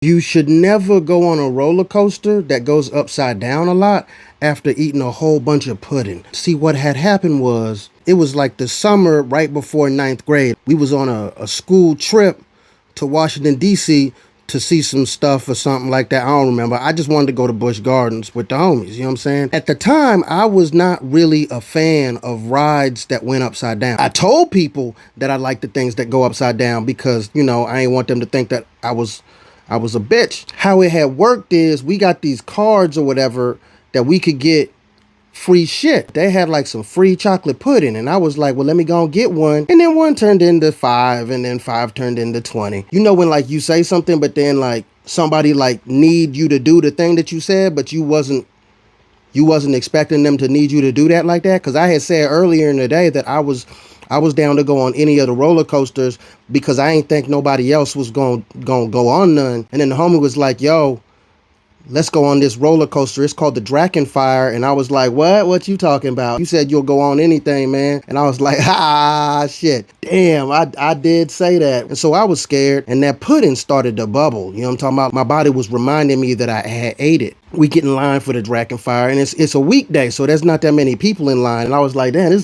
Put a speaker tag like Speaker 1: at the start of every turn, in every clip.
Speaker 1: You should never go on a roller coaster that goes upside down a lot after eating a whole bunch of pudding. See, what had happened was, it was like the summer right before ninth grade. We was on a school trip to Washington, D.C. to see some stuff or something like that. I don't remember. I just wanted to go to Busch Gardens with the homies, you know what I'm saying? At the time, I was not really a fan of rides that went upside down. I told people that I liked the things that go upside down because, you know, I ain't want them to think that I was a bitch. How it had worked is we got these cards or whatever that we could get free shit. They had like some free chocolate pudding, and I was like, well, let me go and get one. And then one turned into 5, and then 5 turned into 20. You know when like you say something, but then like somebody like need you to do the thing that you said, but you wasn't expecting them to need you to do that like that? Because I had said earlier in the day that I was down to go on any of the roller coasters because I ain't think nobody else was going to go on none. And then the homie was like, yo, let's go on this roller coaster. It's called the Dragonfire. And I was like, what you talking about? You said you'll go on anything, man. And I was like, shit. Damn, I did say that. And so I was scared, and that pudding started to bubble. You know what I'm talking about? My body was reminding me that I had ate it. We get in line for the Dragonfire, and it's a weekday, so there's not that many people in line. And I was like, damn,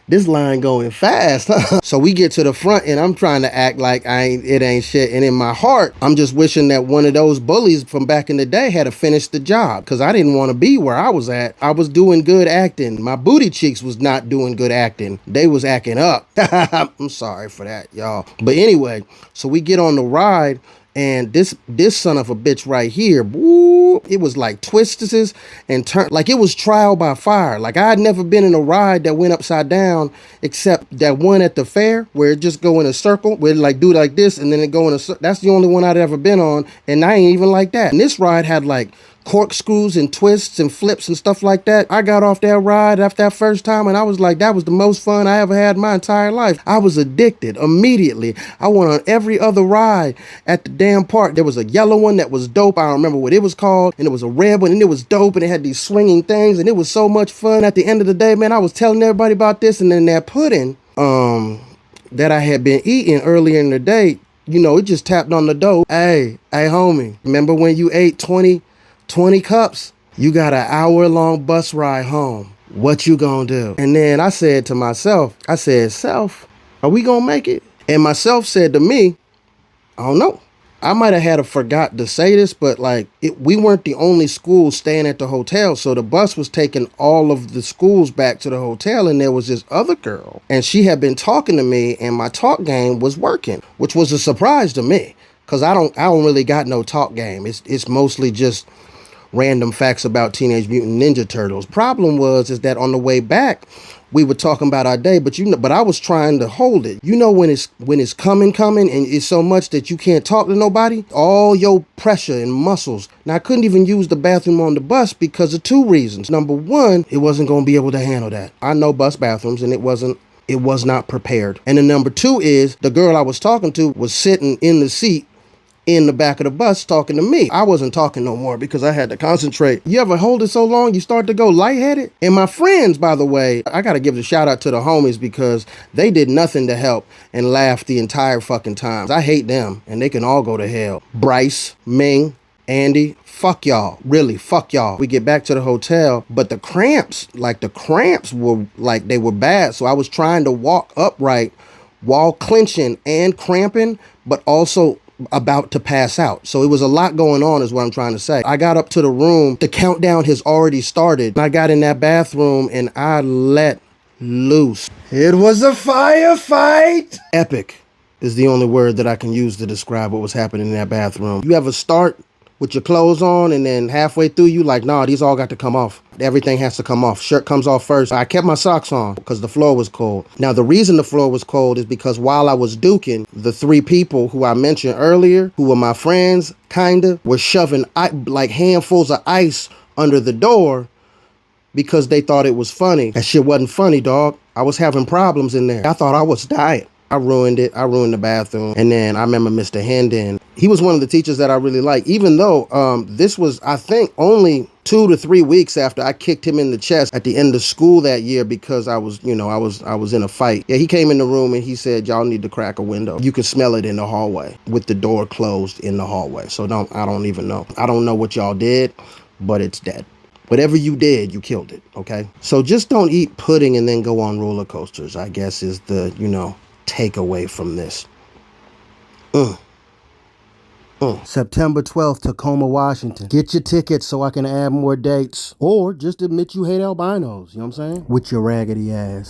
Speaker 1: this line going fast, huh? So we get to the front, and I'm trying to act like it ain't shit. And in my heart, I'm just wishing that one of those bullies from back in the day had to finish the job, because I didn't want to be where I was at. I was doing good acting. My booty cheeks was not doing good acting. They was acting up. I'm sorry for that, y'all. But anyway, so we get on the ride, and this son of a bitch right here, woo, it was like twists and turn, like it was trial by fire. Like I had never been in a ride that went upside down, except that one at the fair where it just go in a circle, where it like do like this and then it go in a circle. That's the only one I'd ever been on, and I ain't even like that. And this ride had like corkscrews and twists and flips and stuff like that. I got off that ride after that first time, and I was like, that was the most fun I ever had in my entire life. I was addicted immediately. I went on every other ride at the damn park. There was a yellow one that was dope. I don't remember what it was called. And there was a red one, and it was dope, and it had these swinging things, and it was so much fun. At the end of the day, man, I was telling everybody about this, and then that pudding that I had been eating earlier in the day, you know, it just tapped on the door. Hey, homie, remember when you ate 20 cups? You got an hour-long bus ride home. What you gonna do? And then I said to myself, self, are we gonna make it? And myself said to me, I don't know. I might have had forgot to say this, but like we weren't the only school staying at the hotel. So the bus was taking all of the schools back to the hotel, and there was this other girl, and she had been talking to me, and my talk game was working, which was a surprise to me, because I don't really got no talk game. It's mostly just random facts about Teenage Mutant Ninja Turtles. Problem is that on the way back, we were talking about our day, but I was trying to hold it. You know when it's coming, and it's so much that you can't talk to nobody? All your pressure and muscles. Now, I couldn't even use the bathroom on the bus because of 2 reasons. Number one, it wasn't going to be able to handle that. I know bus bathrooms, and it was not prepared. And then number 2 is the girl I was talking to was sitting in the seat in the back of the bus talking to me. I wasn't talking no more because I had to concentrate. You ever hold it so long you start to go lightheaded? And my friends, by the way, I gotta give a shout out to the homies because they did nothing to help and laugh the entire fucking time. I hate them, and they can all go to hell. Bryce, Ming, Andy, fuck y'all. Really, fuck y'all. We get back to the hotel, but the cramps were like, they were bad. So I was trying to walk upright while clenching and cramping, but also about to pass out. So it was a lot going on is what I'm trying to say. I got up to the room. The countdown has already started. I got in that bathroom and I let loose. It was a firefight. Epic is the only word that I can use to describe what was happening in that bathroom. You ever start with your clothes on and then halfway through you like, nah, these all got to come off. Everything has to come off. Shirt comes off first. I kept my socks on because the floor was cold. Now, the reason the floor was cold is because while I was duking, the 3 people who I mentioned earlier, who were my friends, kinda, were shoving like handfuls of ice under the door because they thought it was funny. That shit wasn't funny, dog. I was having problems in there. I thought I was dying. I ruined it. I ruined the bathroom. And then I remember Mr. Hendon. He was one of the teachers that I really liked, even though this was, I think, only 2 to 3 weeks after I kicked him in the chest at the end of school that year because I was in a fight. Yeah, he came in the room and he said, y'all need to crack a window. You can smell it in the hallway with the door closed in the hallway. So I don't even know. I don't know what y'all did, but it's dead. Whatever you did, you killed it, okay? So just don't eat pudding and then go on roller coasters, I guess is the, takeaway from this. September 12th, Tacoma, Washington. Get your tickets so I can add more dates. Or just admit you hate albinos, you know what I'm saying? With your raggedy ass.